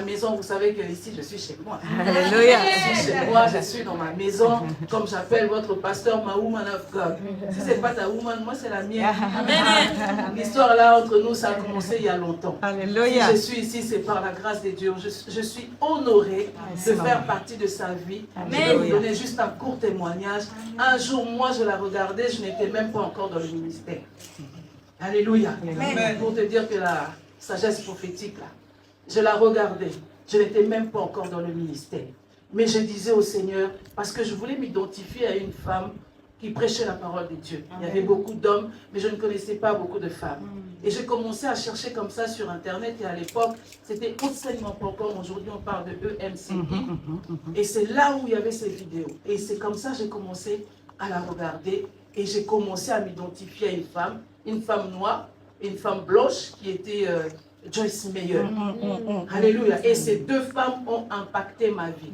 la maison, vous savez que ici je suis chez moi. Alléluia. Je suis chez moi, je suis dans ma maison, comme j'appelle votre pasteur ma woman of God. Si c'est pas ta woman, moi c'est la mienne. L'histoire là entre nous, ça a commencé il y a longtemps. Alléluia. Si je suis ici, c'est par la grâce de Dieu. Je suis honorée de faire partie de sa vie. Je vais vous donner juste un court témoignage. Un jour, moi, je la regardais, je n'étais même pas encore dans le ministère. Alléluia. Amen. Pour te dire que la sagesse prophétique, là, je la regardais. Je n'étais même pas encore dans le ministère. Mais je disais au Seigneur, parce que je voulais m'identifier à une femme qui prêchait la parole de Dieu. Il y avait beaucoup d'hommes, mais je ne connaissais pas beaucoup de femmes. Et j'ai commencé à chercher comme ça sur Internet. Et à l'époque, c'était enseignement pour comme aujourd'hui on parle de EMCI. Et c'est là où il y avait ces vidéos. Et c'est comme ça que j'ai commencé à la regarder. Et j'ai commencé à m'identifier à une femme noire, et une femme blanche qui était Joyce Meyer. Alléluia. Et ces deux femmes ont impacté ma vie.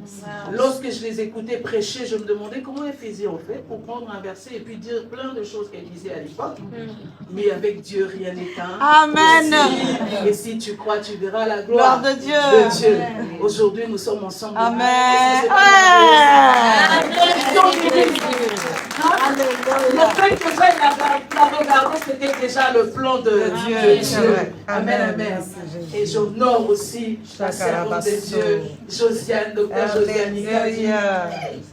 Lorsque je les écoutais prêcher, je me demandais comment elles faisaient en fait pour prendre un verset et puis dire plein de choses qu'elles disaient à l'époque. Mais avec Dieu, rien n'est qu'un. Amen. Et si tu crois, tu verras la gloire de Dieu. Aujourd'hui, nous sommes ensemble. Amen. Le fait que j'aille la regarder, c'était déjà le plan de Dieu. Amen, amen. Et j'honore aussi la servante de Dieu, Josiane, docteur Josiane Nicadi.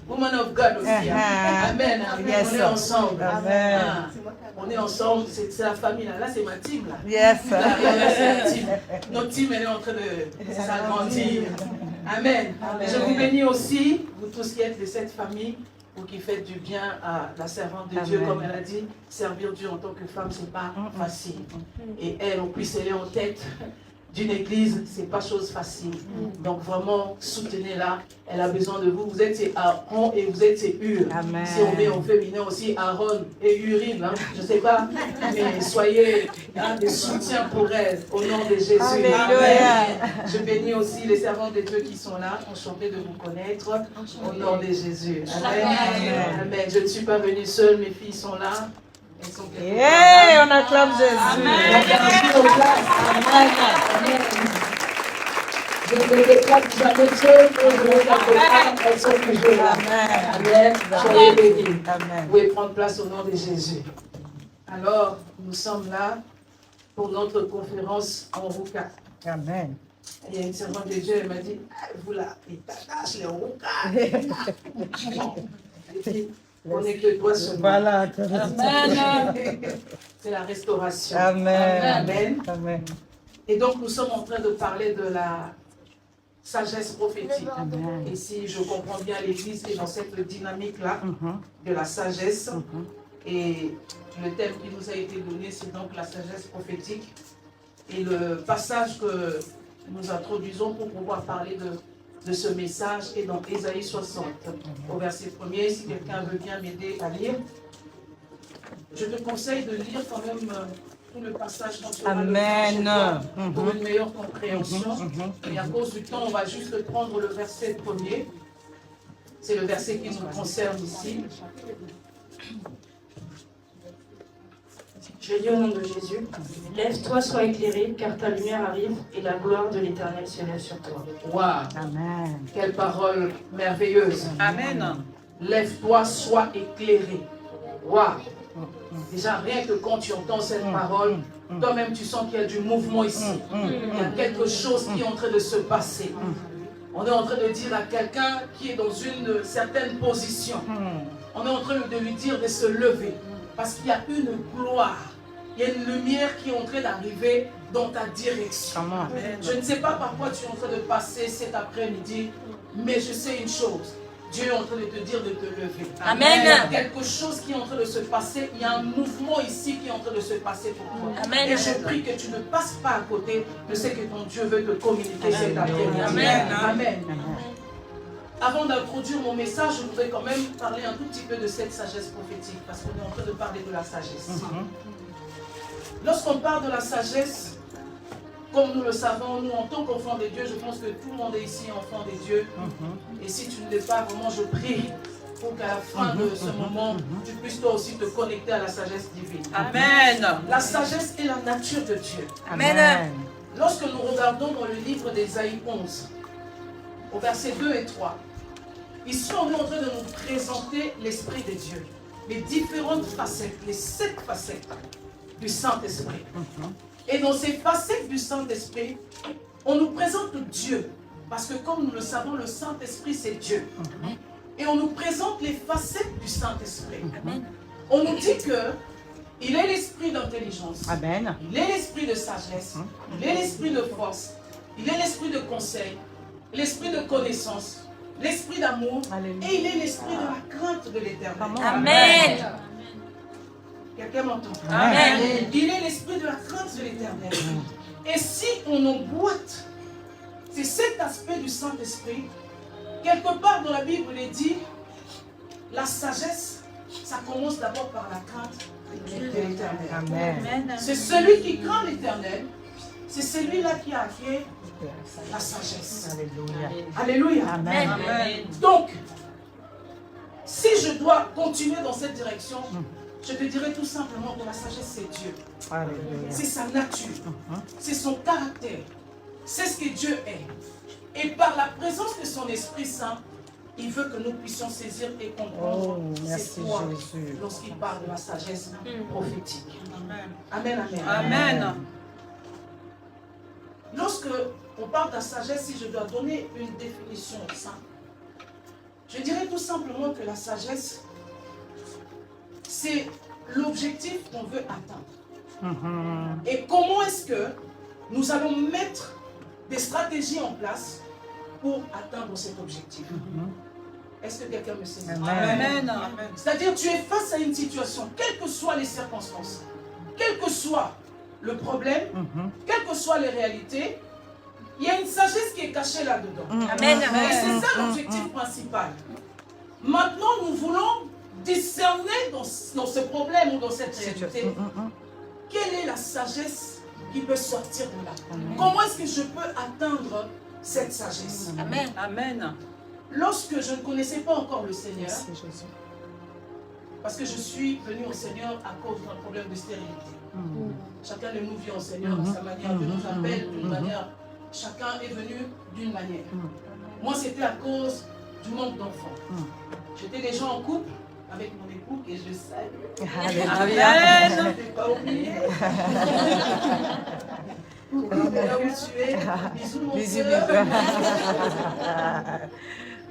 Woman of God aussi. Amen. On est ensemble. On est ensemble, c'est la famille là. Là, c'est ma team là. Yes. Là, c'est la team. Notre team, elle est en train de s'agrandir. Amen. Je vous bénis aussi, vous tous qui êtes de cette famille, vous qui faites du bien à la servante de Dieu, comme elle a dit, servir Dieu en tant que femme, c'est pas facile. Et elle, en plus, elle est en tête d'une église, c'est pas chose facile. Donc vraiment, soutenez-la. Elle a besoin de vous. Vous êtes ses Aaron et vous êtes ses Hur. Si on met en féminin aussi Aaron et Urine, hein, je sais pas, mais soyez des soutiens pour elle au nom de Jésus. Amen. Je bénis aussi les servants de Dieu qui sont là. Enchanté de vous connaître au nom de Jésus. Amen. Amen. Je ne suis pas venue seule, mes filles sont là. On acclame Jésus. Amen. Je ne les déclare jamais seul, elles sont toujours là. Amen. Soyez bénis. Vous pouvez prendre place au nom de Jésus. Alors, nous sommes là pour notre conférence en Rouka. Amen. Il y a une servante de Dieu, elle m'a dit, vous là, les tataches, les Rouka. On n'est que toi seulement. Voilà. Amen. C'est la restauration. Amen. Amen. Et donc, nous sommes en train de parler de la sagesse prophétique. Amen. Et si je comprends bien, l'Église est dans cette dynamique-là de la sagesse. Et le thème qui nous a été donné, c'est donc la sagesse prophétique. Et le passage que nous introduisons pour pouvoir parler de ce message est dans Ésaïe 60, au verset 1er. Si quelqu'un veut bien m'aider à lire, je te conseille de lire quand même tout le passage quand tu auras le temps pour une meilleure compréhension. Et à cause du temps, on va juste prendre le verset 1er. C'est le verset qui nous concerne ici. Je dis au nom de Jésus, lève-toi, sois éclairé, car ta lumière arrive et la gloire de l'Éternel se lève sur toi. Waouh! Amen. Quelle parole merveilleuse! Amen. Lève-toi, sois éclairé. Waouh! Déjà, rien que quand tu entends cette parole, toi-même tu sens qu'il y a du mouvement ici. Il y a quelque chose qui est en train de se passer. On est en train de dire à quelqu'un qui est dans une certaine position, on est en train de lui dire de se lever. Parce qu'il y a une gloire, il y a une lumière qui est en train d'arriver dans ta direction. Je ne sais pas par quoi tu es en train de passer cet après-midi, mais je sais une chose. Dieu est en train de te dire de te lever. Amen. Il y a quelque chose qui est en train de se passer. Il y a un mouvement ici qui est en train de se passer pour toi. Amen. Et je prie que tu ne passes pas à côté de ce que ton Dieu veut te communiquer cet après-midi. Amen. Amen. Avant d'introduire mon message, je voudrais quand même parler un tout petit peu de cette sagesse prophétique, parce qu'on est en train de parler de la sagesse. Lorsqu'on parle de la sagesse, comme nous le savons, nous en tant qu'enfants de Dieu, je pense que tout le monde est ici enfant de Dieu. Et si tu ne l'es pas, vraiment je prie pour qu'à la fin de ce moment, tu puisses toi aussi te connecter à la sagesse divine. Amen. La sagesse est la nature de Dieu. Amen. lorsque nous regardons dans le livre d'Ésaïe 11, au verset 2 et 3, ici on est en train de nous présenter l'Esprit de Dieu, les différentes facettes, les 7 facettes du Saint-Esprit. Et dans ces facettes du Saint-Esprit, on nous présente Dieu, parce que comme nous le savons, le Saint-Esprit c'est Dieu. Et on nous présente les facettes du Saint-Esprit. On nous dit que il est l'esprit d'intelligence, Amen. il est l'esprit de sagesse, il est l'esprit de force, il est l'esprit de conseil, l'esprit de connaissance, l'esprit d'amour, et il est l'esprit de la crainte de l'Éternel. Amen. Quelqu'un m'entend? Amen. Il est l'esprit de la crainte de l'Éternel. Et si on emboîte, c'est cet aspect du Saint-Esprit, quelque part dans la Bible, il est dit, la sagesse, ça commence d'abord par la crainte de l'Éternel. Amen. C'est celui qui craint l'Éternel, c'est celui-là qui a acquis la sagesse. Alléluia. Alléluia. Amen. Donc, si je dois continuer dans cette direction, je te dirais tout simplement que la sagesse, c'est Dieu. Alléluia. C'est sa nature, c'est son caractère, c'est ce que Dieu est. Et par la présence de son Esprit Saint, il veut que nous puissions saisir et comprendre merci ses points Jésus. lorsqu'il parle de la sagesse prophétique. Amen, amen. Amen. Lorsque on parle de la sagesse, si je dois donner une définition simple, je dirais tout simplement que la sagesse, c'est l'objectif qu'on veut atteindre. Et comment est-ce que nous allons mettre des stratégies en place pour atteindre cet objectif? Est-ce que quelqu'un me saisit? Amen. C'est-à-dire, tu es face à une situation, quelles que soient les circonstances, quel que soit le problème, quelles que soient les réalités, il y a une sagesse qui est cachée là-dedans. Amen. Et c'est ça l'objectif principal. Maintenant, nous voulons discerner dans ce problème ou dans cette réalité, quelle est la sagesse qui peut sortir de là? Comment est-ce que je peux atteindre cette sagesse? Amen. Amen. Lorsque je ne connaissais pas encore le Seigneur, Merci Jésus. parce que je suis venu au Seigneur à cause d'un problème de stérilité. Chacun de nous vient au Seigneur à sa manière, Dieu nous appelle d'une manière, chacun est venu d'une manière. Moi, c'était à cause du manque d'enfants. J'étais déjà en couple avec mon époux et je salue. Amen. Je ne t'ai pas oublié. Là où tu es, bisous mon Bisous, cœur.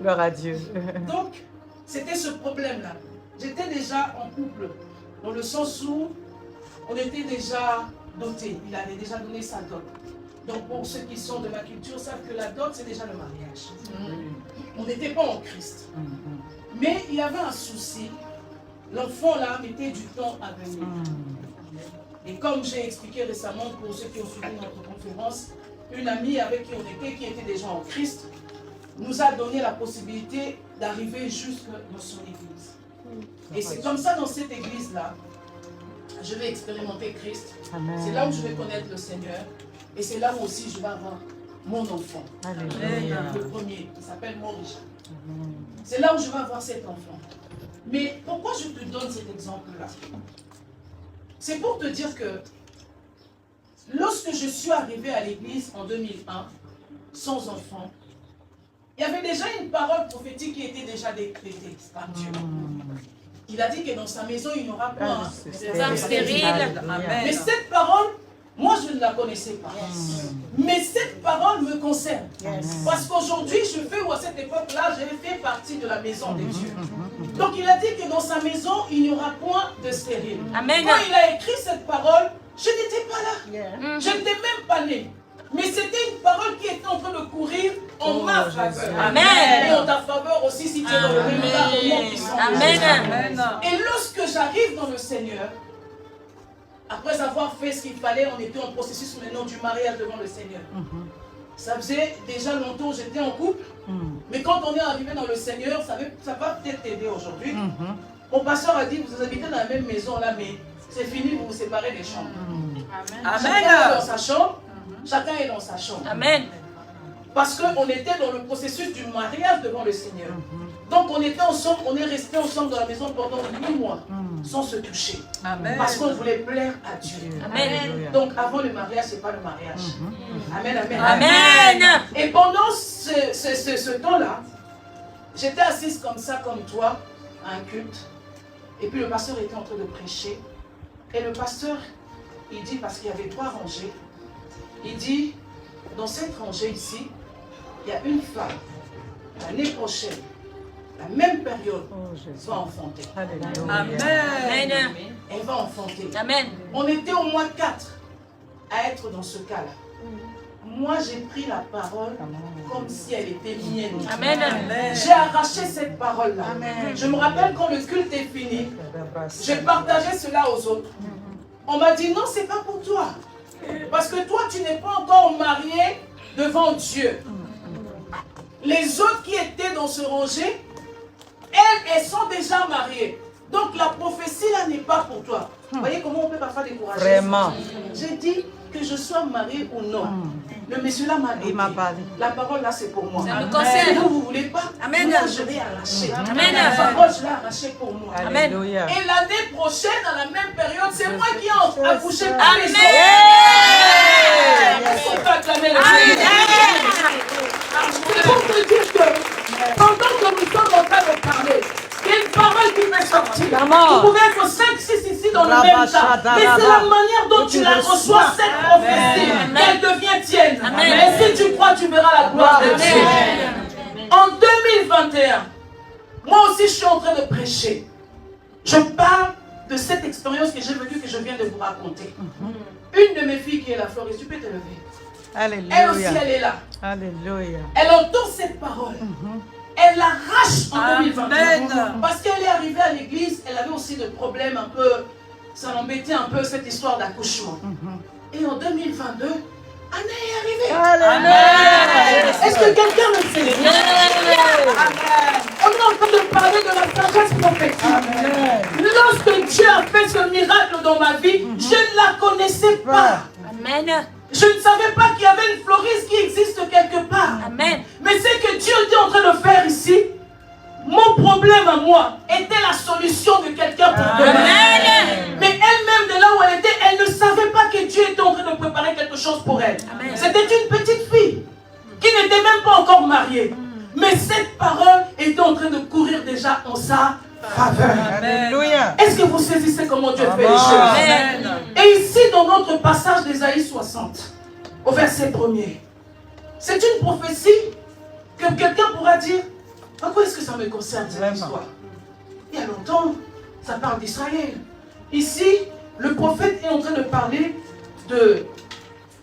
Gloire à Dieu. Donc, c'était ce problème-là. J'étais déjà en couple, dans le sens où on était déjà dotés. Il avait déjà donné sa dot. Donc, pour ceux qui sont de ma culture, savent que la dot, c'est déjà le mariage. On n'était pas en Christ. Mais il y avait un souci. L'enfant, là, mettait du temps à venir. Et comme j'ai expliqué récemment pour ceux qui ont suivi notre conférence, une amie avec qui on était, qui était déjà en Christ, nous a donné la possibilité d'arriver jusque dans son église. Et c'est comme ça, dans cette église-là, je vais expérimenter Christ. C'est là où je vais connaître le Seigneur. Et c'est là où aussi je vais avoir mon enfant. Alléluia. Le premier, qui s'appelle Maurice. C'est là où je vais avoir cet enfant. Mais pourquoi je te donne cet exemple-là? C'est pour te dire que lorsque je suis arrivée à l'église en 2001, sans enfant, il y avait déjà une parole prophétique qui était déjà décrétée par Dieu. Il a dit que dans sa maison, il n'y aura pas de femme stérile. Mais cette parole, moi, je ne la connaissais pas. Mais cette parole me concerne. Parce qu'aujourd'hui, je fais, ou à cette époque-là, j'ai fait partie de la maison de Dieu. Donc, il a dit que dans sa maison, il n'y aura point de stérile. Amen. Quand il a écrit cette parole, je n'étais pas là. Je n'étais même pas née. Mais c'était une parole qui était en train de courir en ma faveur. Amen. Et en ta faveur aussi, si tu es dans le résultat au nom puissant de Jésus. Amen. Et lorsque j'arrive dans le Seigneur, après avoir fait ce qu'il fallait, on était en processus maintenant du mariage devant le Seigneur. Ça faisait déjà longtemps que j'étais en couple, mais quand on est arrivé dans le Seigneur, ça va peut-être t'aider aujourd'hui. Mon pasteur a dit, vous habitez dans la même maison là, mais c'est fini, vous vous séparez des chambres. Chacun est dans sa chambre, chacun est dans sa chambre. Amen. Parce qu'on était dans le processus du mariage devant le Seigneur. Donc on était ensemble, on est resté ensemble dans la maison pendant 8 mois. sans se toucher. Amen. Parce qu'on voulait plaire à Dieu. Amen. Donc avant le mariage, ce n'est pas le mariage. Amen, amen, Amen. Et pendant ce temps-là, j'étais assise comme ça, comme toi, à un culte. Et puis le pasteur était en train de prêcher. Et le pasteur, il dit, parce qu'il y avait 3 rangées, il dit, dans cette rangée ici, il y a une femme, l'année prochaine, la même période, va enfanter. Amen. Amen. Elle va enfanter. Amen. On était au moins 4 à être dans ce cas-là. Moi, j'ai pris la parole comme si elle était mienne. Amen. J'ai arraché cette parole-là. Je me rappelle quand le culte est fini, j'ai partagé cela aux autres. On m'a dit, non, c'est pas pour toi. Parce que toi, tu n'es pas encore marié devant Dieu. Les autres qui étaient dans ce rangé, elles sont déjà mariées. Donc la prophétie là n'est pas pour toi. Vous voyez comment on peut parfois décourager. Vraiment. J'ai dit que je sois mariée ou non. Le monsieur là m'a dit, la parole là c'est pour moi. Ça me concerne. Si vous ne voulez pas, Amen. moi je l'ai arraché. Amen. La parole je l'ai arrachée pour moi. Amen. Alléluia. Et l'année prochaine, à la même période, c'est moi qui ai accouché pour Amen. les autres. Est-ce qu'on peut acclamer le Dieu? C'est pour te dire que pendant que nous sommes en train de parler, il y a une parole qui m'est sortie. Vous pouvez être 5-6 ici dans le même temps. Mais c'est la manière dont tu la reçois, cette prophétie, qu'elle devient tienne. Et si tu crois, tu verras la gloire de Dieu. En 2021, moi aussi je suis en train de prêcher. Je parle de cette expérience que j'ai vécue, que je viens de vous raconter. Une de mes filles qui est là, Floris, tu peux te lever. Alléluia. Elle aussi, elle est là. Alléluia. Elle entend cette parole. Elle l'arrache en 2021. Parce qu'elle est arrivée à l'église, elle avait aussi des problèmes un peu, ça l'embêtait un peu cette histoire d'accouchement. Et en 2022, Anna est arrivée. Amen. Est-ce que quelqu'un me célèbre? On est en train de parler de la sagesse prophétique. Lorsque Dieu a fait ce miracle dans ma vie, je ne la connaissais pas. Amen. Je ne savais pas qu'il y avait une Floris qui existe quelque part. Amen. Mais ce que Dieu était en train de faire ici, mon problème à moi était la solution de quelqu'un pour demain. Amen. Mais elle-même, de là où elle était, elle ne savait pas que Dieu était en train de préparer quelque chose pour elle. C'était une petite fille qui n'était même pas encore mariée. Mais cette parole était en train de courir déjà en sa faveur. Alléluia. Est-ce que vous saisissez comment Dieu fait les choses? Amen. Et ici, dans notre passage d'Ésaïe 60, au verset 1er, c'est une prophétie que quelqu'un pourra dire, à quoi est-ce que ça me concerne cette histoire? Il y a longtemps, ça parle d'Israël. Ici, le prophète est en train de parler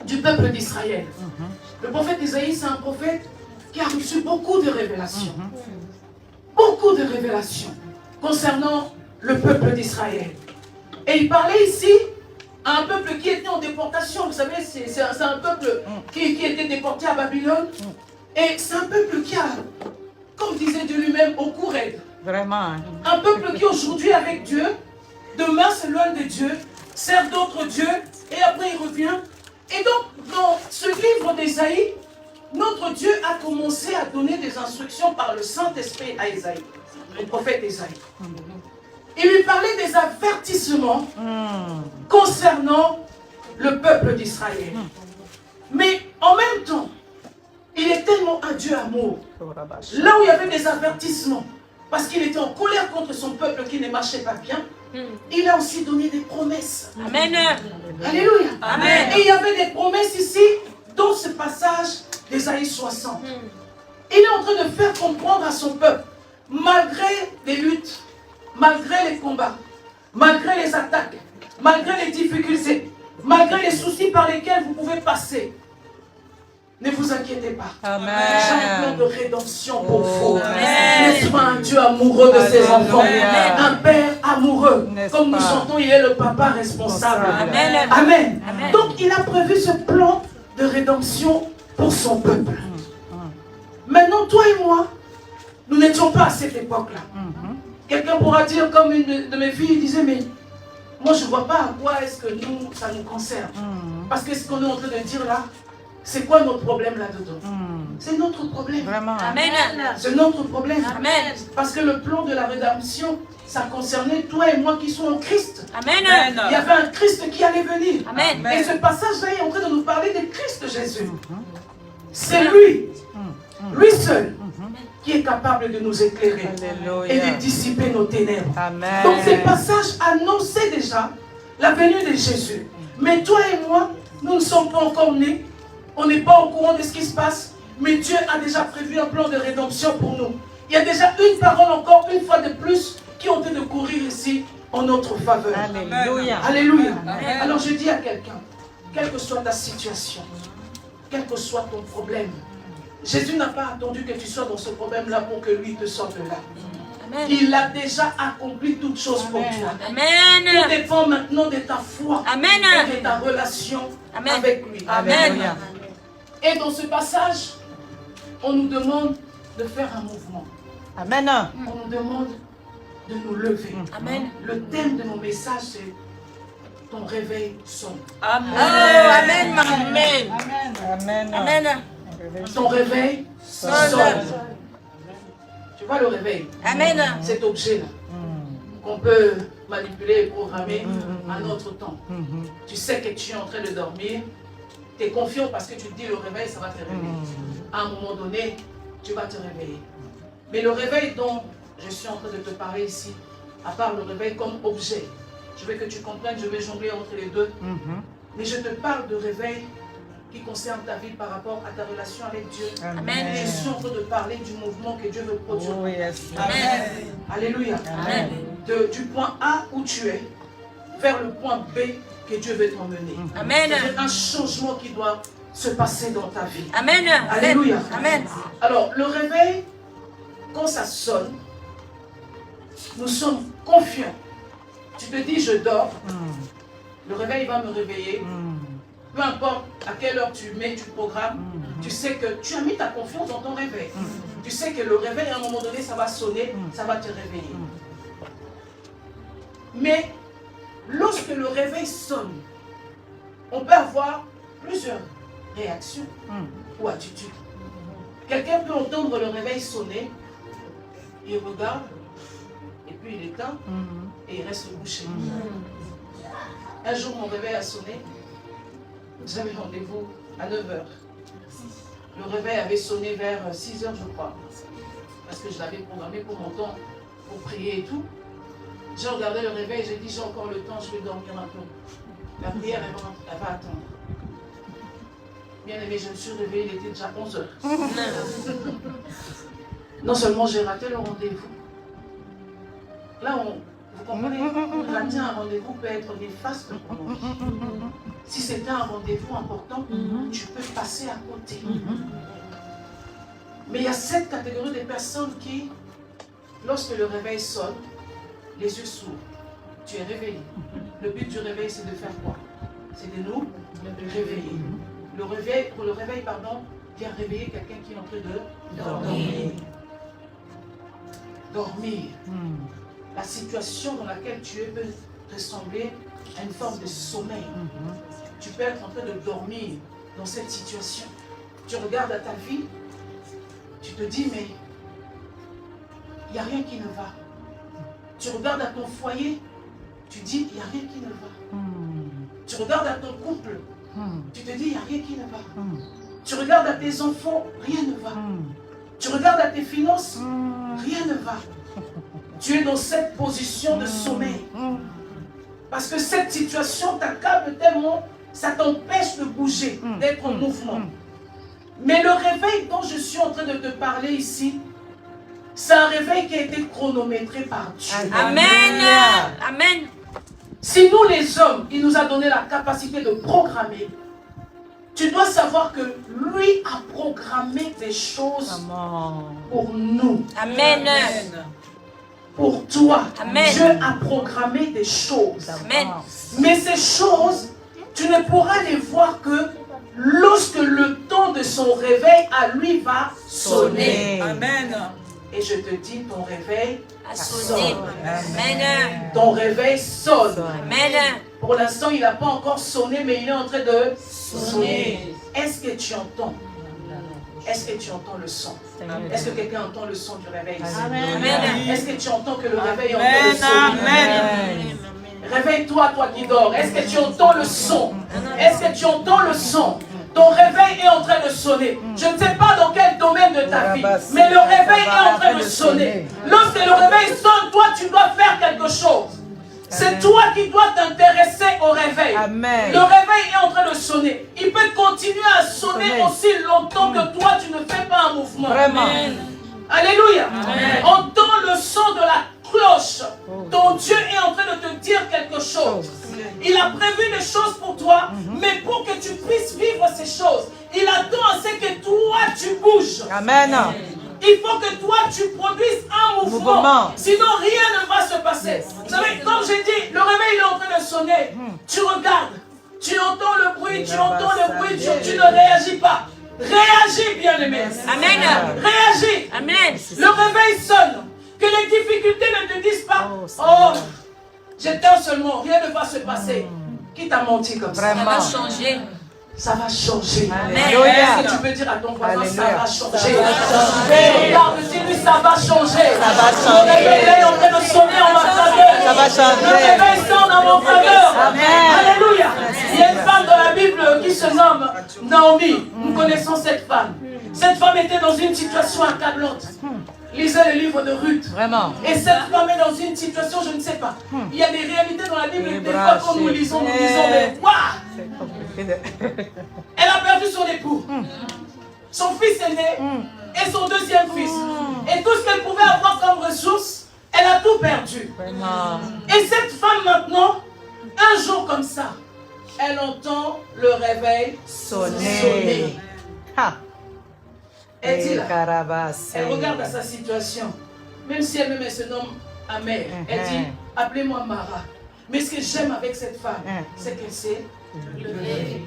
du peuple d'Israël. Le prophète Isaïe, c'est un prophète qui a reçu beaucoup de révélations. Beaucoup de révélations concernant le peuple d'Israël. Et il parlait ici à un peuple qui était en déportation. Vous savez, c'est un peuple qui était déporté à Babylone. Et c'est un peuple qui a, comme disait Dieu lui-même, au cou raide. Vraiment. Un peuple qui aujourd'hui est avec Dieu, demain s'éloigne de Dieu, sert d'autres dieux, et après il revient. Et donc, dans ce livre d'Ésaïe, notre Dieu a commencé à donner des instructions par le Saint-Esprit à Ésaïe, le prophète Ésaïe. Il lui parlait des avertissements concernant le peuple d'Israël. Mais en même temps, il est tellement un Dieu amour. Là où il y avait des avertissements, parce qu'il était en colère contre son peuple qui ne marchait pas bien, il a aussi donné des promesses. Amen. Alléluia. Amen. Et il y avait des promesses ici, dans ce passage d'Ésaïe 60. Il est en train de faire comprendre à son peuple, malgré les luttes, malgré les combats, malgré les attaques, malgré les difficultés, malgré les soucis par lesquels vous pouvez passer, ne vous inquiétez pas. Amen. J'ai un plan de rédemption pour vous. Amen. N'est-ce pas un Dieu amoureux de ses enfants? Alléluia. Un Père amoureux. N'est-ce Comme nous pas? chantons, il est le papa responsable. Amen. Amen. Amen. Donc il a prévu ce plan de rédemption pour son peuple. Maintenant, toi et moi, nous n'étions pas à cette époque-là. Quelqu'un pourra dire, comme une de mes filles disait, mais moi je ne vois pas à quoi est-ce que ça nous concerne. Parce que ce qu'on est en train de dire là, C'est quoi notre problème là-dedans? C'est notre problème. Vraiment. Amen. C'est notre problème. Amen. Parce que le plan de la rédemption, ça concernait toi et moi qui sommes en Christ. Amen. Il y avait un Christ qui allait venir. Amen. Et ce passage-là est en train de nous parler de Christ Jésus. C'est lui, lui seul, qui est capable de nous éclairer et Alléluia. de dissiper nos ténèbres. Amen. Donc ces passages annonçaient déjà la venue de Jésus. Mais toi et moi, nous ne sommes pas encore nés. On n'est pas au courant de ce qui se passe. Mais Dieu a déjà prévu un plan de rédemption pour nous. Il y a déjà une parole encore, une fois de plus, qui est en train de courir ici en notre faveur. Alléluia. Alléluia. Amen. Alors je dis à quelqu'un, quelle que soit ta situation, quel que soit ton problème, Jésus n'a pas attendu que tu sois dans ce problème-là pour que lui te sorte de là. Amen. Il a déjà accompli toutes choses pour toi. Tout Amen. dépend maintenant de ta foi Amen. et de ta relation Amen. avec lui. Alléluia. Et dans ce passage, on nous demande de faire un mouvement. Amen. On nous demande de nous lever. Amen. Le thème de mon message, c'est ton réveil sonne. Amen. Amen. Amen. Amen. Ton réveil sonne. Tu vois le réveil? Amen. Cet objet-là, qu'on peut manipuler et programmer à notre temps. Tu sais que tu es en train de dormir, tu es confiant parce que tu te dis le réveil, ça va te réveiller. À un moment donné, tu vas te réveiller. Mais le réveil dont je suis en train de te parler ici, à part le réveil comme objet, je veux que tu comprennes, je vais jongler entre les deux, mais je te parle de réveil qui concerne ta vie par rapport à ta relation avec Dieu. Amen. Je suis en train de parler du mouvement que Dieu veut produire. Oh, yes. Amen. Alléluia. Amen. Du point A où tu es, vers le point B que Dieu veut t'emmener. Amen. C'est un changement qui doit se passer dans ta vie. Amen. Alléluia. Amen. Alors, le réveil, quand ça sonne, nous sommes confiants. Tu te dis, je dors. Le réveil va me réveiller. Peu importe à quelle heure tu mets, tu programmes, tu sais que tu as mis ta confiance dans ton réveil. Tu sais que le réveil, à un moment donné, ça va sonner, ça va te réveiller. Mais lorsque le réveil sonne, on peut avoir plusieurs réactions ou attitudes. Quelqu'un peut entendre le réveil sonner, il regarde, et puis il éteint, et il reste couché. Un jour, mon réveil a sonné. J'avais rendez-vous à 9h. Le réveil avait sonné vers 6h, je crois. Parce que je l'avais programmé pour mon temps, pour prier et tout. J'ai regardé le réveil, j'ai dit, j'ai encore le temps, je vais dormir un peu. La prière, elle va attendre. Bien aimé, je me suis réveillée, il était déjà 11h. Non seulement j'ai raté le rendez-vous. Là, vous comprenez, rater un rendez-vous peut être néfaste pour nous. Si c'était un rendez-vous important, tu peux passer à côté. Mais il y a cette catégorie de personnes qui, lorsque le réveil sonne, les yeux s'ouvrent. Tu es réveillé. Le but du réveil, c'est de faire quoi? C'est de nous réveiller. Pour le réveil, vient réveiller quelqu'un qui est en train de dormir. Dormir. La situation dans laquelle tu es peut ressembler à une forme de sommeil. Tu peux être en train de dormir dans cette situation. Tu regardes à ta vie, tu te dis, mais il n'y a rien qui ne va. Tu regardes à ton foyer, tu dis, il n'y a rien qui ne va. Tu regardes à ton couple, tu te dis, il n'y a rien qui ne va. Tu regardes à tes enfants, rien ne va. Tu regardes à tes finances, rien ne va. Tu es dans cette position de sommeil. Parce que cette situation t'accable tellement, ça t'empêche de bouger, d'être en mouvement. Mais le réveil dont je suis en train de te parler ici, c'est un réveil qui a été chronométré par Dieu. Amen. Amen. Si nous les hommes, il nous a donné la capacité de programmer, tu dois savoir que lui a programmé des choses pour nous. Amen. Pour toi. Amen. Dieu a programmé des choses. Amen. Mais ces choses, tu ne pourras les voir que lorsque le temps de son réveil à lui va sonner. Amen. Et je te dis, ton réveil A sonné. Amen. Ton réveil sonne. Amen. Pour l'instant, il n'a pas encore sonné, mais il est en train de sonner. Est-ce que tu entends? Est-ce que tu entends le son? Est-ce que quelqu'un entend le son du réveil? Amen. Est-ce que tu entends que le réveil est en train de sonner? Réveille-toi, toi qui dors. Est-ce que tu entends le son? Est-ce que tu entends le son? Ton réveil est en train de sonner. Je ne sais pas dans quel domaine de ta vie, mais le réveil est en train de sonner. Lorsque le réveil sonne, toi, tu dois faire quelque chose. C'est toi qui dois t'intéresser au réveil. Amen. Le réveil est en train de sonner. Il peut continuer à sonner aussi longtemps que toi, tu ne fais pas un mouvement. Vraiment. Alléluia. Entends le son de la cloche. Ton Dieu est en train de te dire quelque chose. Il a prévu des choses pour toi, mais pour que tu puisses vivre ces choses, il attend à ce que toi, tu bouges. Amen. Il faut que toi, tu produises un mouvement. Sinon, rien ne va se passer. Vous savez, comme j'ai dit, le réveil est en train de sonner. Tu regardes, tu entends le bruit, tu ne réagis pas. Réagis, bien-aimé. Amen. Réagis. Amen. Le réveil sonne. Que les difficultés ne te disent pas, oh, j'éteins seulement, rien ne va se passer. Qui t'a menti comme ça? Ça va changer. Ça va changer. Alléluia. Est-ce que tu peux dire à ton voisin, Alléluia. ça va changer? Regarde, dis-lui, ça va changer. Ça va Le changer. réveil est en train de sonner en ma faveur. Ça va changer. Le réveil sonne en mon faveur. Amen. Alléluia. Il y a une femme dans la Bible qui se nomme Naomi. Nous connaissons cette femme. Cette femme était dans une situation accablante. Lisez le livre de Ruth. Vraiment. Et cette femme est dans une situation, je ne sais pas. Il y a des réalités dans la Bible. Des fois, quand nous lisons, mais waouh! Elle a perdu son époux. Son fils est né. Et son deuxième fils. Et tout ce qu'elle pouvait avoir comme ressources, elle a tout perdu. Vraiment. Et cette femme maintenant, un jour comme ça, elle entend le réveil sonner. Ha. Elle dit là, Carabas. elle regarde à sa situation. Même si elle-même elle se nomme Amère, elle dit, appelez-moi Mara. Mais ce que j'aime avec cette femme, c'est qu'elle sait lever.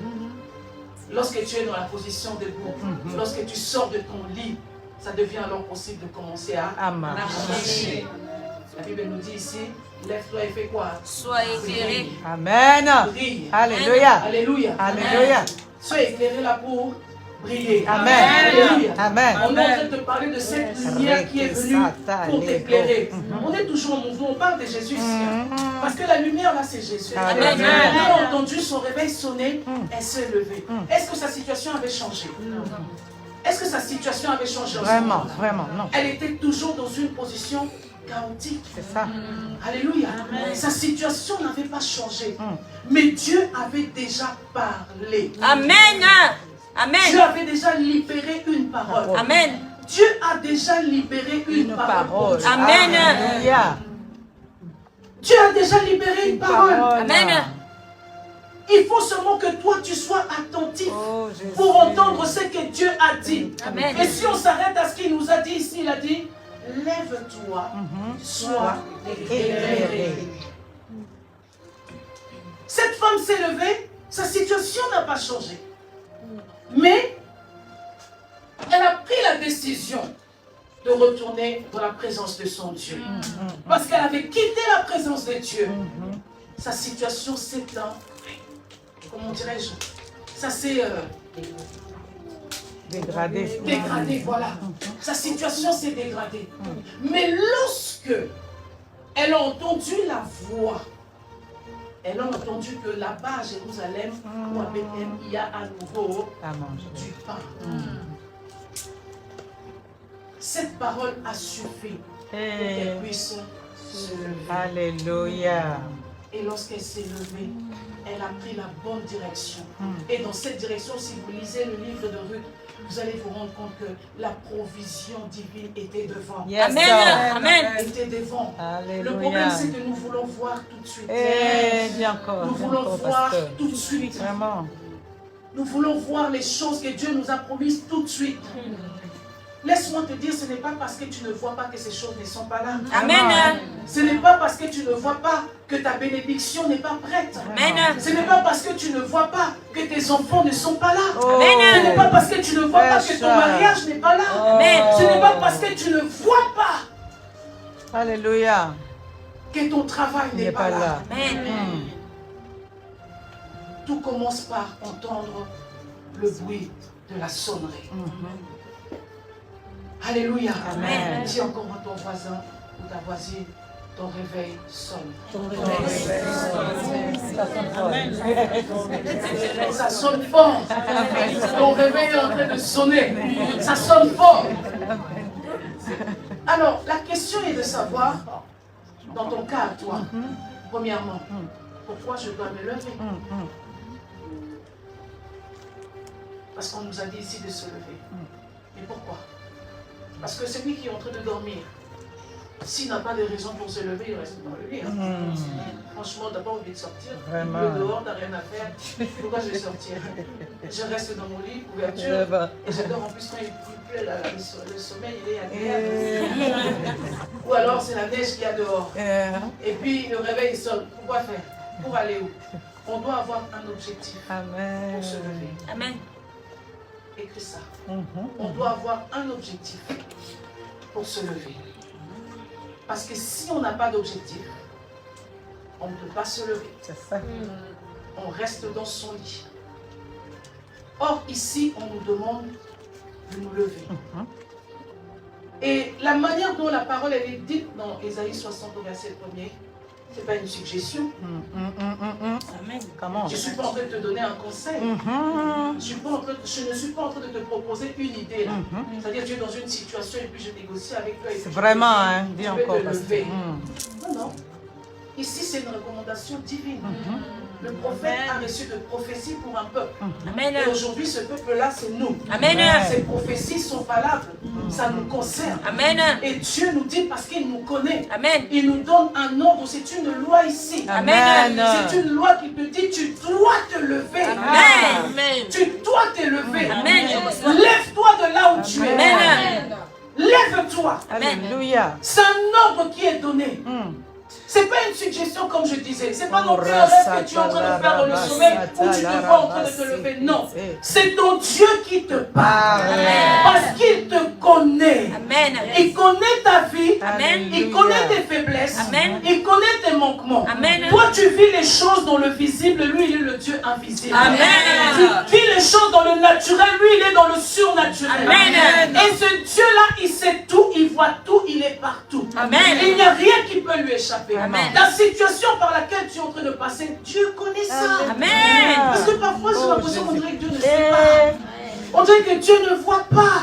Lorsque tu es dans la position debout, lorsque tu sors de ton lit, ça devient alors possible de commencer à marcher. La Bible nous dit ici, lève-toi et fais quoi? Sois éclairé. Amen. Brille. Alléluia. Alléluia. Alléluia. Sois éclairé là pour briller. Amen. Alléluia. Amen. On est en train de te parler de cette lumière qui est venue pour t'éclairer. On est toujours en mouvement, on parle de Jésus ici. Parce que la lumière là c'est Jésus. Amen. Elle a entendu son réveil sonner, elle s'est levée. Est-ce que sa situation avait changé? Est-ce que sa situation avait changé en ce Vraiment, moment-là? vraiment, non. Elle était toujours dans une position chaotique. C'est ça. Alléluia. Sa situation n'avait pas changé. Mais Dieu avait déjà parlé. Amen. Amen. Dieu avait déjà libéré une parole. Amen. Dieu a déjà libéré une parole. Amen. Alléluia. Dieu a déjà libéré une parole. Amen. Il faut seulement que toi tu sois attentif pour entendre ce que Dieu a dit. Amen. Et si on s'arrête à ce qu'il nous a dit ici, il a dit, lève-toi, sois éclairé. Cette femme s'est levée, sa situation n'a pas changé. Mais elle a pris la décision de retourner dans la présence de son Dieu. Parce qu'elle avait quitté la présence de Dieu. Sa situation s'est, comment dirais-je, ça s'est dégradé, voilà. Sa situation s'est dégradée. Mais lorsque elle a entendu la voix, elle a entendu que là-bas à Jérusalem ou à Bethléem, il y a à nouveau du pain. Cette parole a suffi pour qu'elle puisse se lever. Alléluia. Et lorsqu'elle s'est levée, elle a pris la bonne direction. Et dans cette direction, si vous lisez le livre de Ruth, vous allez vous rendre compte que la provision divine était devant. Yes, Amen. Amen. Était devant. Alléluia. Le problème, c'est que nous voulons voir tout de suite. Bien encore. Nous voulons voir tout de suite. Vraiment. Nous voulons voir les choses que Dieu nous a promises tout de suite. Laisse-moi te dire, ce n'est pas parce que tu ne vois pas que ces choses ne sont pas là. Amen. Ce n'est pas parce que tu ne vois pas que ta bénédiction n'est pas prête. Amen. Ce n'est pas parce que tu ne vois pas que tes enfants ne sont pas là. Amen. Ce n'est pas parce que tu ne vois pas que ton mariage n'est pas là. Amen. Ce n'est pas parce que tu ne vois pas Alléluia. que ton travail n'est pas là. Amen. tout commence par entendre le bruit de la sonnerie. Alléluia. Amen. Dis encore à ton voisin ou ta voisine, ton réveil sonne. Ça sonne fort. Ton réveil est en train de sonner. Ça sonne fort. Alors, la question est de savoir, dans ton cas à toi, premièrement, pourquoi je dois me lever? Parce qu'on nous a dit ici de se lever. Mais pourquoi? Parce que celui qui est en train de dormir, s'il n'a pas de raison pour se lever, il reste dans le lit. Franchement, tu n'as pas envie de sortir. Vraiment. Le dehors, tu n'as rien à faire. Pourquoi je vais sortir? Je reste dans mon lit, couverture. Et j'adore en plus quand il pleut, le sommeil, il est agréable. Ou alors, c'est la neige qu'il y a dehors. Et puis, le réveil, il sonne. Pourquoi faire? Pour aller où? On doit avoir un objectif pour se lever. Amen. Écris ça. On doit avoir un objectif pour se lever. Parce que si on n'a pas d'objectif, on ne peut pas se lever. C'est ça. On reste dans son lit. Or, ici, on nous demande de nous lever. Et la manière dont la parole elle est dite dans Ésaïe 60 au verset 1er, ce n'est pas une suggestion. Amen. Comment? Je ne suis pas en train de te donner un conseil. Je ne suis pas en train de te proposer une idée. C'est-à-dire, tu es dans une situation et puis je négocie avec toi. C'est vraiment, hein, dis tu encore. peux te lever. Non, non. Ici, c'est une recommandation divine. Le prophète a reçu de prophéties pour un peuple. Amen. Et aujourd'hui, ce peuple-là, c'est nous. Amen. Ces prophéties sont valables. Ça nous concerne. Amen. Et Dieu nous dit parce qu'il nous connaît. Amen. Il nous donne un ordre. C'est une loi ici. Amen. C'est une loi qui te dit tu dois te lever. Amen. Tu dois te lever. Amen. Lève-toi de là où tu es. Amen. Lève-toi. Alléluia. C'est un ordre qui est donné. Ce n'est pas une suggestion comme je disais. Ce n'est pas non plus un rêve que tu es en train de faire dans le sommeil où tu te vois en train de te lever. Non. C'est ton Dieu qui te parle. Parce qu'il te connaît. Amen. Il connaît ta vie. Amen. Il connaît tes faiblesses. Amen. Il connaît tes manquements. Amen. Toi, tu vis les choses dans le visible. Lui, il est le Dieu invisible. Amen. Tu vis les choses dans le naturel. Lui, il est dans le surnaturel. Amen. Et ce Dieu-là, il sait tout. Il voit tout. Il est partout. Amen. Il n'y a rien qui peut lui échapper. Amen. La situation par laquelle tu es en train de passer, Dieu connaît ça. Amen. Parce que parfois, j'ai l'impression qu'on dirait que Dieu ne sait pas. On dirait que Dieu ne voit pas.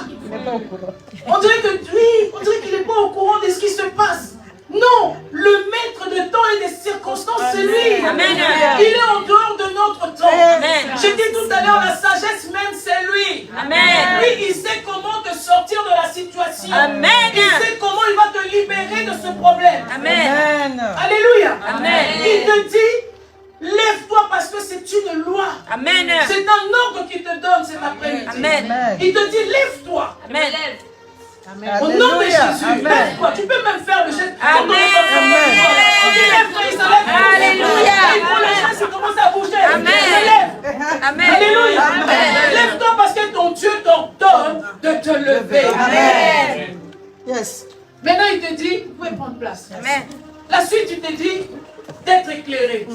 On dirait que lui, on dirait qu'il n'est pas au courant de ce qui se passe. Non, le maître de temps et des circonstances, c'est lui. Amen. Il est en dehors de notre temps. Amen. J'ai dit tout à l'heure, la sagesse même, c'est lui. Amen. Lui, il sait comment te sortir de la situation. Amen. Il sait comment il va te libérer de ce problème. Amen. Alléluia. Amen. Il te dit, lève-toi parce que c'est une loi. Amen. C'est un ordre qu'il te donne cet après-midi. Amen. Il te dit, lève-toi. Amen. Au nom de Jésus, lève-toi. Tu peux même faire le geste. Amen. On dit lève-toi, il se lève. Alléluia. Et pour les gens, il commence à bouger. Amen. Il se lève. Amen. Alléluia. Amen. Lève-toi parce que ton Dieu t'ordonne de te lever. Amen. Yes. Maintenant, il te dit, vous pouvez prendre place. Amen. La suite, il te dit d'être éclairé.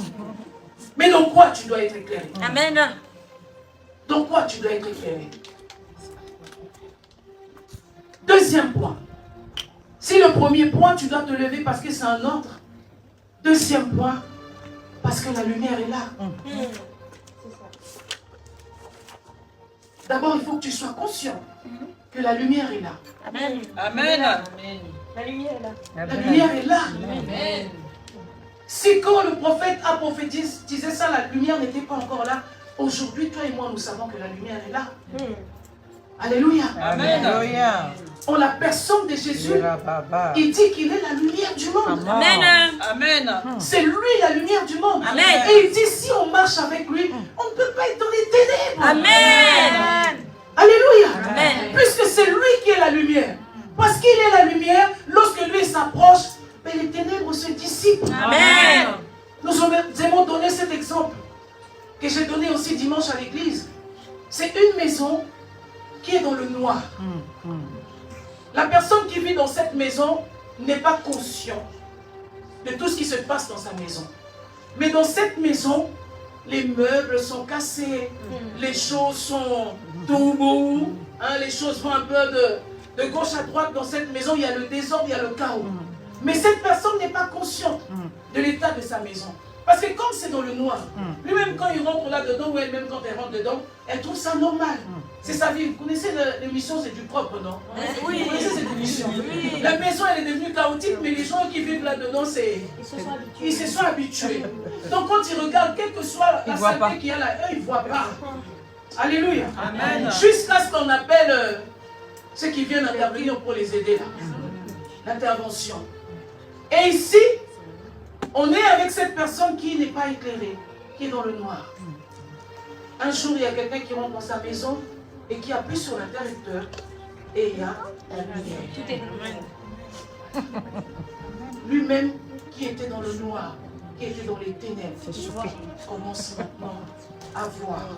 Mais dans quoi tu dois être éclairé? Amen. Dans quoi tu dois être éclairé? Deuxième point. Si le premier point, tu dois te lever parce que c'est un ordre. Deuxième point, parce que la lumière est là. D'abord, il faut que tu sois conscient que la lumière est là. Amen. Amen. La lumière est là. La lumière est là. Si quand le prophète a prophétisé ça, la lumière n'était pas encore là. Aujourd'hui, toi et moi, nous savons que la lumière est là. Alléluia. Alléluia. En la personne de Jésus, il dit qu'il est la lumière du monde. Amen. Amen. C'est lui la lumière du monde. Amen. Et il dit, si on marche avec lui, on ne peut pas être dans les ténèbres. Amen. Alléluia. Amen. Puisque c'est lui qui est la lumière. Parce qu'il est la lumière, lorsque lui s'approche, mais les ténèbres se dissipent. Amen. Nous aimons donner cet exemple que j'ai donné aussi dimanche à l'église. C'est une maison qui est dans le noir. La personne qui vit dans cette maison n'est pas consciente de tout ce qui se passe dans sa maison. Mais dans cette maison, les meubles sont cassés, les choses sont tout bout, hein, les choses vont un peu de gauche à droite dans cette maison, il y a le désordre, il y a le chaos. Mais cette personne n'est pas consciente de l'état de sa maison. Parce que comme c'est dans le noir, lui-même quand il rentre là-dedans, ou elle-même quand elle rentre dedans, elle trouve ça normal. C'est sa vie. Vous connaissez l'émission C'est du propre, non? Oui. Vous connaissez cette émission? Oui. La maison, elle est devenue chaotique, mais les gens qui vivent là-dedans, ils se sont habitués. Donc quand ils regardent, quelle que soit la saleté qu'il y a là, eux, ils ne voient pas. Alléluia. Amen. Jusqu'à ce qu'on appelle ceux qui viennent intervenir pour les aider là. L'intervention. Et ici, on est avec cette personne qui n'est pas éclairée, qui est dans le noir. Un jour, il y a quelqu'un qui rentre dans sa maison et qui appuie sur l'interrupteur et il y a la lumière. Lui-même qui était dans le noir, qui était dans les ténèbres, commence maintenant à voir.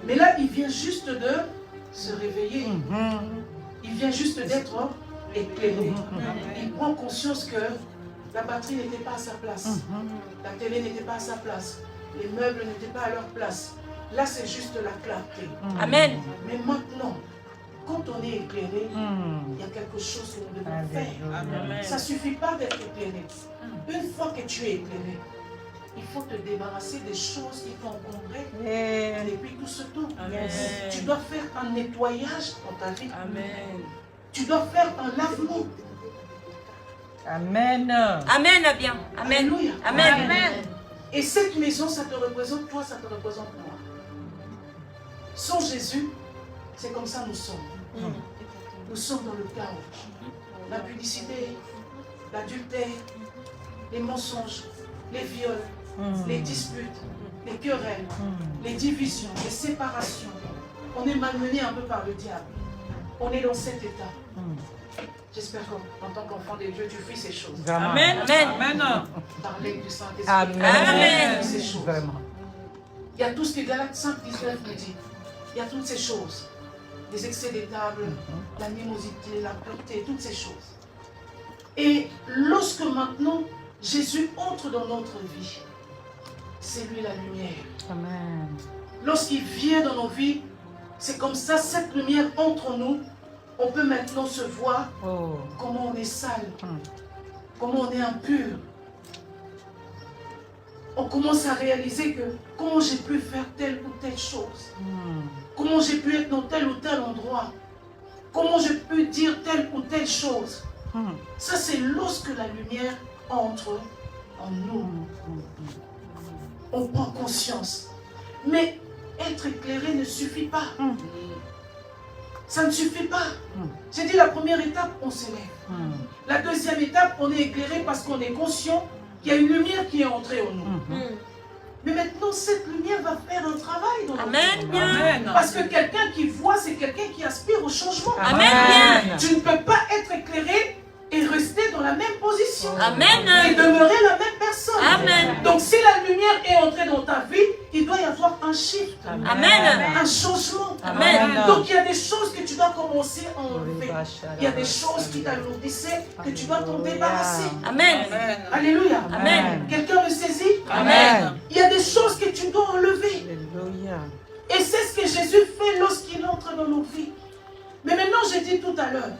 Mais là, il vient juste de se réveiller. Il vient juste d'être éclairé. Il prend conscience que la batterie n'était pas à sa place. La télé n'était pas à sa place. Les meubles n'étaient pas à leur place. Là, c'est juste la clarté. Amen. Mais maintenant, quand on est éclairé, il y a quelque chose que nous devons faire. Amen. Ça ne suffit pas d'être éclairé. Une fois que tu es éclairé, il faut te débarrasser des choses qui t'ont encombré depuis tout ce temps. Amen. Tu dois faire un nettoyage dans ta vie. Amen. Tu dois faire un lavement. Amen. Amen, bien. Amen. Alléluia. Amen. Amen. Et cette maison, ça te représente toi, ça te représente moi. Sans Jésus, c'est comme ça nous sommes. Nous sommes dans le chaos. La publicité, l'adultère, les mensonges, les viols, les disputes, les querelles, les divisions, les séparations. On est malmené un peu par le diable. On est dans cet état. J'espère qu'en tant qu'enfant de Dieu, tu fuis ces choses. Amen. Amen. Parler du Saint-Esprit. Amen. Ces choses. Vraiment. Il y a tout ce que Galates 5, 19 nous dit. Il y a toutes ces choses. Les excès des tables, l'animosité, la pureté, toutes ces choses. Et lorsque maintenant Jésus entre dans notre vie, c'est lui la lumière. Amen. Lorsqu'il vient dans nos vies, c'est comme ça, cette lumière entre nous. On peut maintenant se voir comment on est sale, comment on est impur. On commence à réaliser que comment j'ai pu faire telle ou telle chose. Comment j'ai pu être dans tel ou tel endroit. Comment j'ai pu dire telle ou telle chose. Ça, c'est lorsque la lumière entre en nous. On prend conscience. Mais être éclairé ne suffit pas. Ça ne suffit pas. J'ai dit la première étape, on s'élève. La deuxième étape, on est éclairé parce qu'on est conscient qu'il y a une lumière qui est entrée en nous. Mais maintenant, cette lumière va faire un travail dans notre vie. Amen. Parce que quelqu'un qui voit, c'est quelqu'un qui aspire au changement. Amen. Tu ne peux pas être éclairé et rester dans la même position. Amen. Et demeurer la même personne. Amen. Donc si la lumière est entrée dans ta vie, il doit y avoir un shift. Amen. Un changement. Amen. Donc il y a des choses que tu dois commencer à enlever. Il y a des choses qui t'alourdissaient que tu dois t'en débarrasser. Amen. Alléluia. Amen. Quelqu'un me saisit? Amen. Il y a des choses que tu dois enlever. Alléluia. Et c'est ce que Jésus fait lorsqu'il entre dans nos vies. Mais maintenant, j'ai dit tout à l'heure,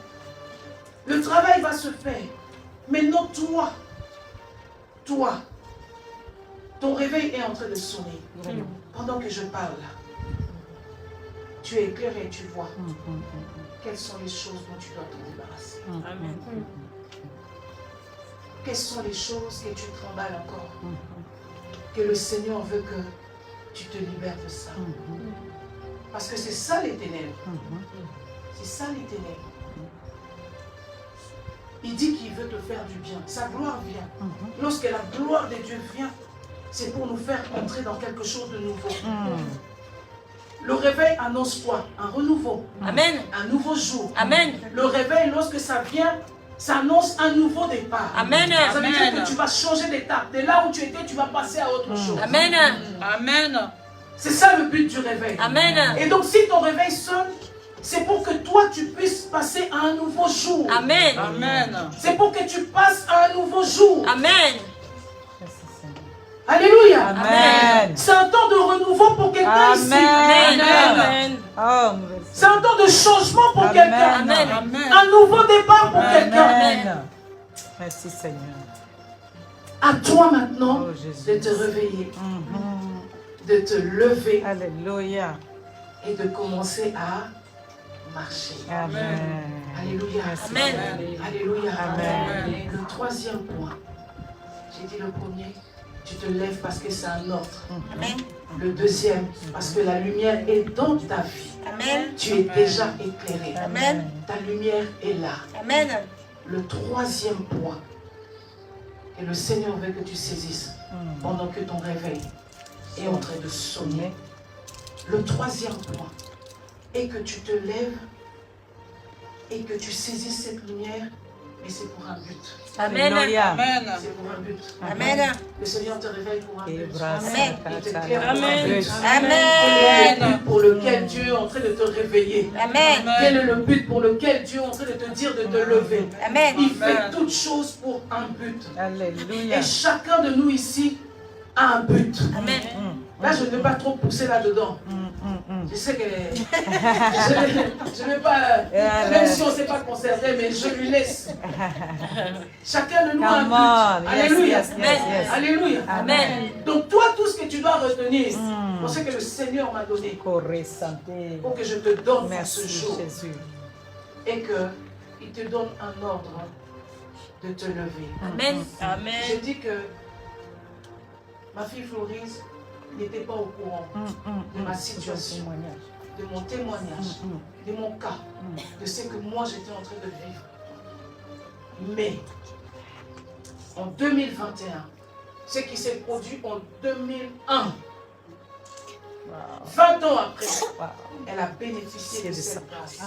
le travail va se faire. Maintenant, toi, ton réveil est en train de sonner. Pendant que je parle, tu es éclairé et tu vois quelles sont les choses dont tu dois t'en débarrasser. Amen. Quelles sont les choses que tu trembles encore? Que le Seigneur veut que tu te libères de ça. Parce que c'est ça les ténèbres. C'est ça les ténèbres. Il dit qu'il veut te faire du bien. Sa gloire vient. Lorsque la gloire de Dieu vient, c'est pour nous faire entrer dans quelque chose de nouveau. Le réveil annonce quoi? Un renouveau. Amen. Un nouveau jour. Amen. Le réveil, lorsque ça vient, ça annonce un nouveau départ. Amen. Ça veut dire que tu vas changer d'étape. De là où tu étais, tu vas passer à autre chose. Amen. Amen. C'est ça le but du réveil. Amen. Et donc, si ton réveil sonne, c'est pour que toi, tu puisses passer à un nouveau jour. Amen. Amen. C'est pour que tu passes à un nouveau jour. Amen. Alléluia. Amen. C'est un temps de renouveau pour quelqu'un ici. Amen. Amen. Oh, C'est un temps de changement pour quelqu'un. Amen. Un nouveau départ pour quelqu'un. Amen. Merci Seigneur. À toi maintenant Oh, Jésus. de te réveiller, de te lever Alléluia. et de commencer à marcher. Amen. Alléluia. Amen. Alléluia. Amen. Le troisième point, j'ai dit le premier, tu te lèves parce que c'est un ordre. Amen. Le deuxième, parce que la lumière est dans ta vie. Amen. Tu es déjà éclairé. Amen. Ta lumière est là. Amen. Le troisième point, et le Seigneur veut que tu saisisses pendant que ton réveil est en train de sonner. Le troisième point est que tu te lèves et que tu saisisses cette lumière, mais c'est pour un but. Amen. Alléluia. C'est pour un but. Amen. Le Seigneur te réveille pour un but. Amen. Il t'éclaire pour un Amen. but. Amen. Quel est le but pour lequel Dieu est en train de te réveiller? Amen. Quel est le but pour lequel Dieu est en train de te dire de te lever? Amen. Il fait toutes choses pour un but. Alléluia. Et chacun de nous ici a un but. Amen. Là, je ne vais pas trop pousser là-dedans. Je sais que je ne vais pas, même si on ne s'est pas concerté, mais je lui laisse. Chacun de nous a un Come on. but. Alléluia. Yes, yes, yes. Alléluia. Amen. Donc toi, tout ce que tu dois retenir, c'est ce que le Seigneur m'a donné Correct, santé. pour que je te donne Merci ce jour. Jésus. Et qu'il te donne un ordre de te lever. Amen. Je Amen. dis que ma fille Florise n'était pas au courant de ma situation, de mon témoignage, de mon cas, de ce que moi j'étais en train de vivre. Mais en 2021, ce qui s'est produit en 2001, 20 ans après, elle a bénéficié de cette grâce.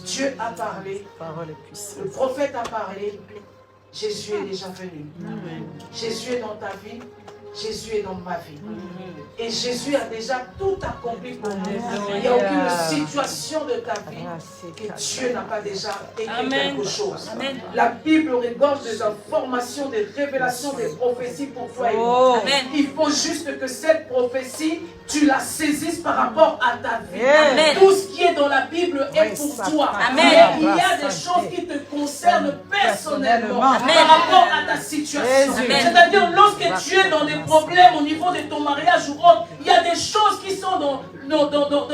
Dieu a parlé, Parole puissante. le prophète a parlé, Jésus est déjà venu. Jésus est dans ta vie, Jésus est dans ma vie. Et Jésus a déjà tout accompli pour nous. Il n'y a aucune situation de ta vie que Dieu n'a pas déjà écrit Amen. quelque chose. Amen. La Bible regorge des informations, des révélations, des prophéties pour toi et moi. Oh. Amen. Il faut juste que cette prophétie, tu la saisisses par rapport à ta vie. Amen. Tout ce qui est dans la Bible est pour toi. Amen. Mais il y a des choses qui te concernent personnellement par Amen. rapport à ta situation. Jésus. C'est-à-dire, lorsque tu es dans des problèmes au niveau de ton mariage ou autre, il y a des choses qui sont dans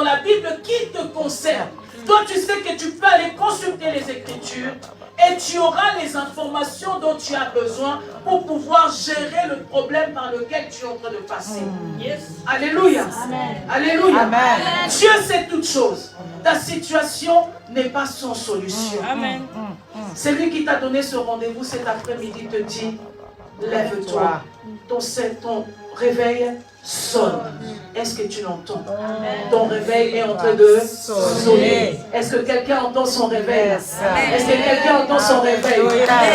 la Bible qui te concernent. Toi, tu sais que tu peux aller consulter les Écritures et tu auras les informations dont tu as besoin pour pouvoir gérer le problème par lequel tu es en train de passer. Yes. Alléluia. Alléluia. Amen. Dieu sait toutes choses. Ta situation n'est pas sans solution. Amen. C'est lui qui t'a donné ce rendez-vous cet après-midi, te dit, lève-toi. Ton réveil sonne. Est-ce que tu l'entends? Ton réveil est en train de sonner. Est-ce que quelqu'un entend son réveil? Est-ce que quelqu'un entend son réveil?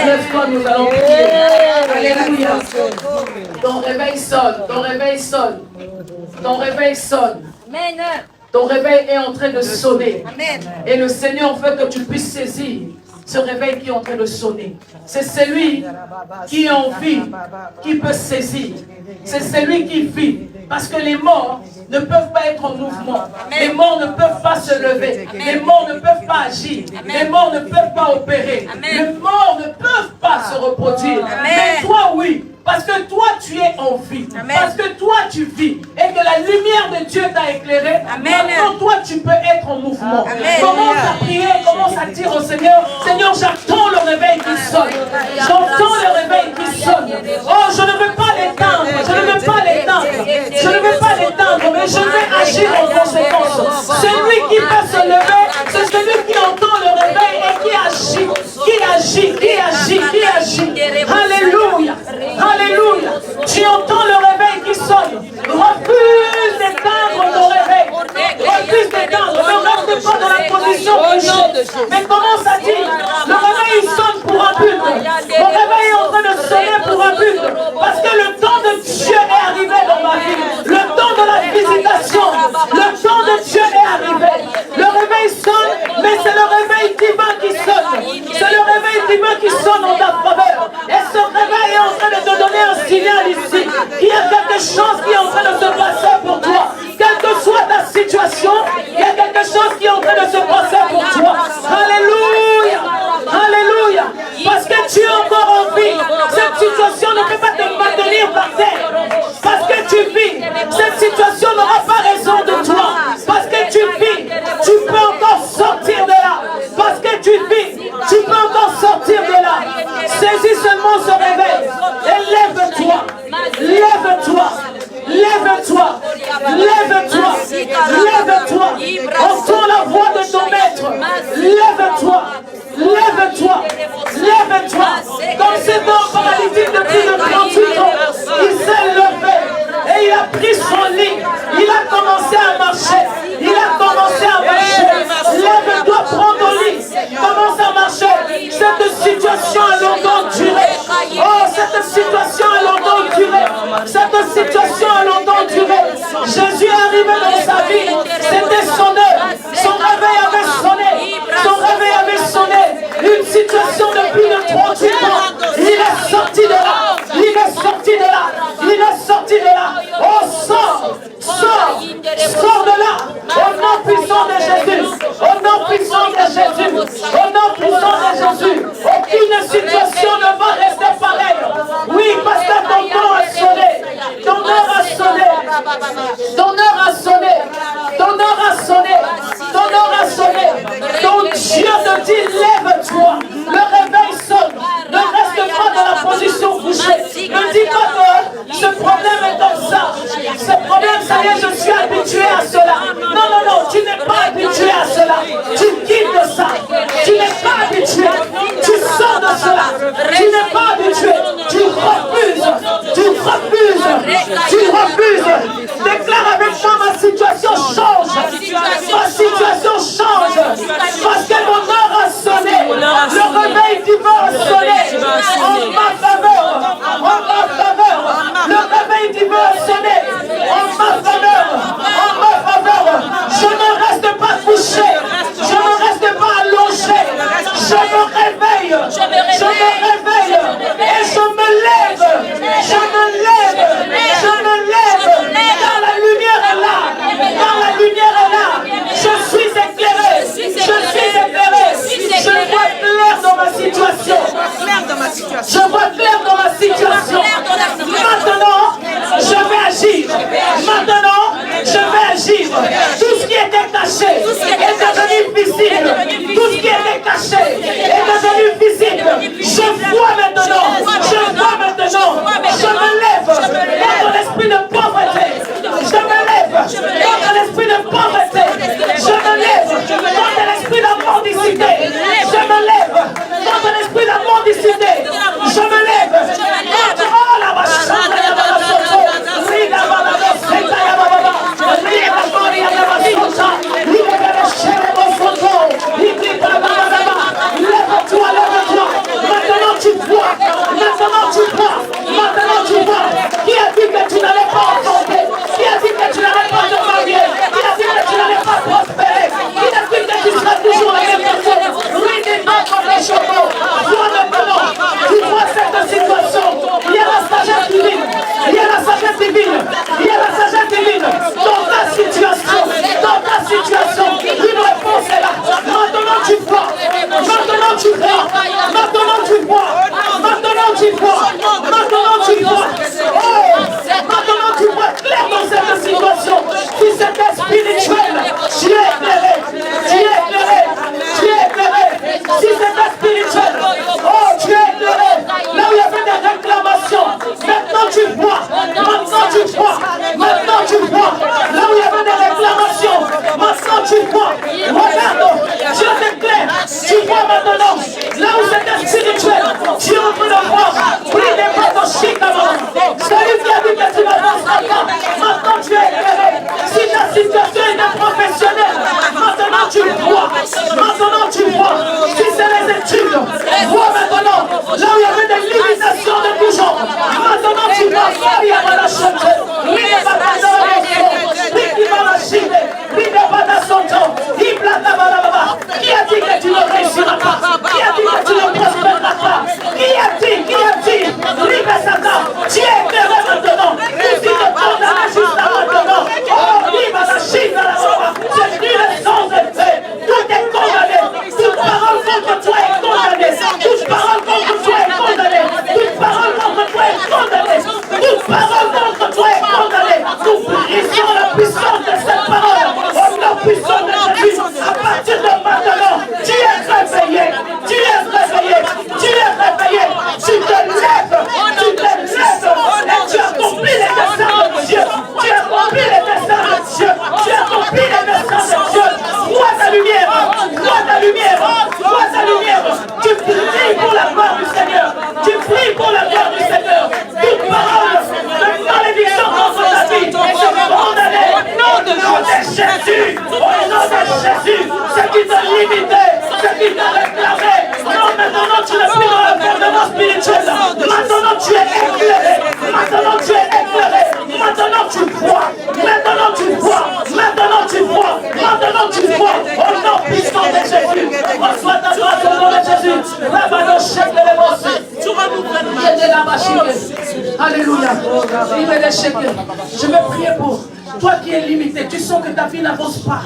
Lève-toi, nous allons prier. Alléluia. Ton réveil sonne. Ton réveil sonne. Ton réveil sonne. Amen. Ton réveil est en train de sonner. Amen. Et le Seigneur veut que tu puisses saisir ce réveil qui est en train de sonner. C'est celui qui est en vie, qui peut saisir. C'est celui qui vit. Parce que les morts ne peuvent pas être en mouvement. Les morts ne peuvent pas se lever. Les morts ne peuvent pas agir. Les morts ne peuvent pas opérer. Les morts ne peuvent pas se reproduire. Mais toi, oui. Parce que toi, tu es en vie. Parce que toi, tu vis. Et que la lumière de Dieu t'a éclairé. Maintenant, toi, tu peux être en mouvement. Commence à prier, commence à dire au Seigneur, Seigneur, j'attends le réveil qui sonne. J'entends le réveil qui sonne. Oh, je ne veux pas l'éteindre. Je ne veux pas l'éteindre. Je ne veux pas l'éteindre, mais je vais agir en conséquence. Celui qui peut se lever, c'est celui qui entend le réveil et qui agit. Qui agit, qui agit, qui agit. Alléluia. Alléluia. Tu entends le réveil qui sonne. Refuse d'éteindre ton réveil. Refuse d'éteindre. Ne reste pas dans la position péché. Mais commence à dire, le réveil sonne pour un but. Mon réveil est en train de sonner pour un but. Parce que le temps de Dieu est arrivé dans ma vie. Le temps de la visitation. Le temps de Dieu est arrivé. Le réveil sonne, mais c'est le réveil divin qui sonne. C'est le réveil divin qui sonne en ta faveur. Et ce réveil est en train de te donner un signal ici. Il y a par terre. Parce que tu vis, cette situation n'aura pas raison de toi. Parce que tu vis, tu peux encore sortir de là. Parce que tu vis, tu peux encore sortir de là. Saisis seulement ce réveil et lève-toi. Lève-toi. Lève-toi. Lève-toi. Lève-toi. Entends la voix de ton maître. Lève-toi. Lève-toi. Lève-toi. Comme cet homme paralytique depuis de 38 ans, il s'est levé et il a pris son lit. Il a commencé à marcher. Il a commencé à marcher. Lève-toi, prends ton lit. Commence à marcher. Cette situation a longtemps duré. Oh, cette situation a longtemps duré. Cette situation a longtemps duré. Jésus est arrivé dans sa vie. C'était son heure. Son réveil avait sonné. Son réveil avait sonné. Une situation de plus de 38 ans. Il est sorti de là. Il est sorti de là. Il est sorti de là. Oh, sors. Sors. Sors de là. Au nom puissant de Jésus. Au nom puissant de Jésus. Au nom puissant de Jésus. Aucune situation ne va rester pareille. Oui, parce que ton temps a sonné. Ton heure a sonné. Ton heure a sonné. Ton heure a sonné. Ton heure a sonné. Ton Dieu te dit, lève-toi. Le réveil sonne. Ne reste pas dans la position couchée. Ne dis pas que ce problème est comme ça. Ce problème, ça y est, je suis habitué à cela. Non, non, non, tu n'es pas habitué à cela. Tu quittes ça. Tu n'es pas habitué. Tu sors de cela. Tu n'es pas habitué. Tu refuses. Tu refuses. Tu refuses. Déclare avec moi, ma situation change. Ma situation change. Parce que mon heure a sonné. Le réveil divin a sonné. En ma faveur. En ma faveur. Le réveil divin a sonné. En ma faveur. En ma faveur. Je ne reste pas couché. Je ne reste pas allongé. Je me réveille. Je me réveille. Et je me lève. Je me lève. Je me lève. Car la lumière est là. Car la lumière est là. Je suis éclairé. Je suis éclairé. Je vois clair dans ma situation. Je vois clair dans ma situation. Maintenant, je vais agir. Maintenant, je vais agir. Tout ce qui était caché est devenu visible. Tout ce qui était caché est devenu visible. Je vois maintenant. Je vois maintenant. Je me lève dans ton esprit de pauvreté. Je me lève dans ton esprit de pauvreté. Je me lève dans ton esprit de mendicité. Je me lève dans ton esprit de mendicité. Je me lève. Oh la vache. Lève-toi, lève-toi. Maintenant tu vois. Maintenant tu vois. Maintenant tu vois. Qui a dit que tu n'allais pas enfanter? Qui a dit que tu n'allais pas te marier? Qui a dit que tu n'allais pas prospérer? Qui a dit que tu seras toujours la même personne? Oui, des noms comme les chevaux. Vois maintenant. Tu vois cette situation. Il y a la sagesse divine. Il y a la sagesse divine. Il y a la sagesse divine. Dans ta situation. Dans ta situation. Une réponse est là. Maintenant tu vois. Maintenant tu vois. Maintenant tu vois. Maintenant tu vois. Maintenant tu vois. Oh, maintenant tu vois clair dans cette situation. Si c'était spirituel, tu es éclairé. Tu es éclairé. Tu es éclairé. Si c'était spirituel, oh, tu es éclairé. Là où il y avait des réclamations, maintenant tu vois. Maintenant tu vois. Maintenant tu vois. Là où il y avait des réclamations, maintenant tu vois. Regarde, Dieu t'éclaire. Tu vois maintenant. Là où c'était spirituel, tu es en train de voir. Oui, il n'est pas ton chic avant. Celui qui a dit que tu n'avanceras pas, maintenant tu es éclairé. Si ta situation est professionnelle, maintenant tu vois. Maintenant tu vois. Si c'est les études, Alléluia. Je vais prier pour toi qui es limité. Tu sens que ta vie n'avance pas.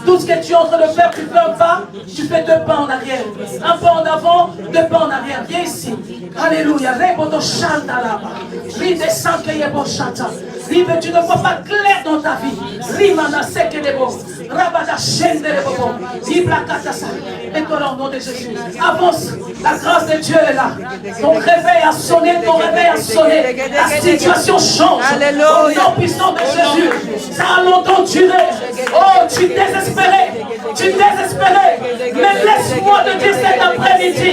Tout ce que tu es en train de faire, tu fais un pas, tu fais 2 pas en arrière. Un pas en avant, 2 pas en arrière. Viens ici. Alléluia. Tu ne vois pas clair dans ta vie. Et toi, au nom de Jésus, avance. La grâce de Dieu est là. Ton réveil a sonné, ton réveil a sonné. La situation change. Au nom puissant de Jésus, ça a longtemps duré. Oh, tu es désespéré. Tu es désespéré. Mais laisse-moi te dire cet après-midi,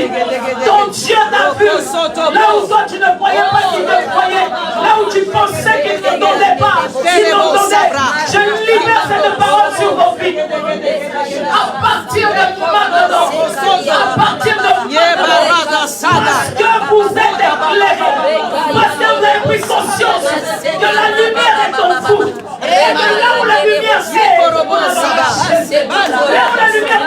ton Dieu t'a vu. Là où toi tu ne croyais pas qu'il te croyait. Là où tu pensais qu'il ne t'entendait pas. Il t'entendait. Je libère cette parole sur vos vies. À partir de maintenant, à partir de maintenant, parce que vous êtes éclairés, parce que vous avez pris conscience que la lumière est en vous. Et que là où la lumière est, là où la lumière